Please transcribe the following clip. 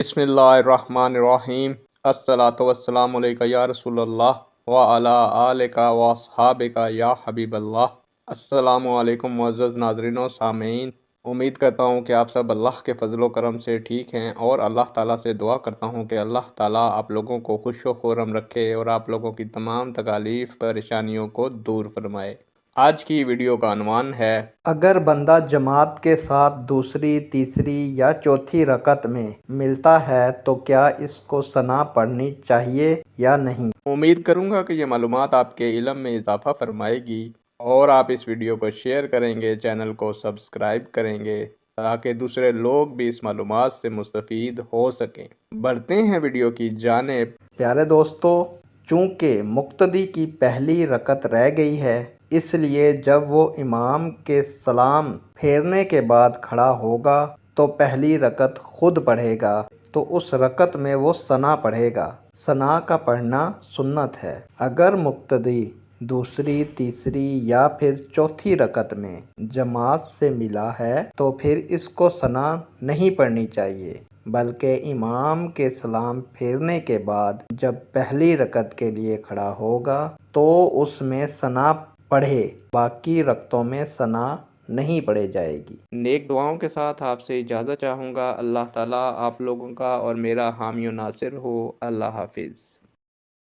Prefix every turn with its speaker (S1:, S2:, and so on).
S1: बिस्मिल्लाहिर्रहमानिर्रहीम। अस्सलातु वस्सलामु अलैका या रसूल अल्लाह व अला आलिका व अस्हाबिका या हबीब अल्लाह। अस्सलामु अलैकुम मुअज़्ज़ज़ नाज़रीन व सामीन। उम्मीद करता हूँ कि आप सब अल्लाह के फजल व करम से ठीक हैं और अल्लाह ताला से दुआ करता हूँ कि अल्लाह ताला आप लोगों को खुश व खुर्रम रखे और आप लोगों की तमाम तकालीफ परेशानियों को दूर फरमाए। आज की वीडियो का अनवान है,
S2: अगर बंदा जमात के साथ दूसरी, तीसरी या चौथी रकत में मिलता है तो क्या इसको सना पढ़नी चाहिए या नहीं।
S1: उम्मीद करूँगा कि ये मालूमात आपके इल्म में इजाफ़ा फरमाएगी और आप इस वीडियो को शेयर करेंगे, चैनल को सब्सक्राइब करेंगे ताकि दूसरे लोग भी इस मालूमात से मुस्तफ़ीद हो सकें। बढ़ते हैं वीडियो की जानिब।
S2: प्यारे दोस्तों, चूँकि मुक्तदी की पहली रकत रह गई है, इसलिए जब वो इमाम के सलाम फेरने के बाद खड़ा होगा तो पहली रकत खुद पढ़ेगा, तो उस रकत में वो सना पढ़ेगा। सना का पढ़ना सुन्नत है। अगर मुक्तदी दूसरी, तीसरी या फिर चौथी रकत में जमात से मिला है तो फिर इसको सना नहीं पढ़नी चाहिए, बल्कि इमाम के सलाम फेरने के बाद जब पहली रकत के लिए खड़ा होगा तो उसमें सना पढ़े, बाकी रकतों में सना नहीं पढ़े जाएगी।
S1: नेक दुआओं के साथ आपसे इजाज़त चाहूँगा। अल्लाह ताला आप लोगों का और मेरा हामी और नासिर हो। अल्लाह हाफिज़।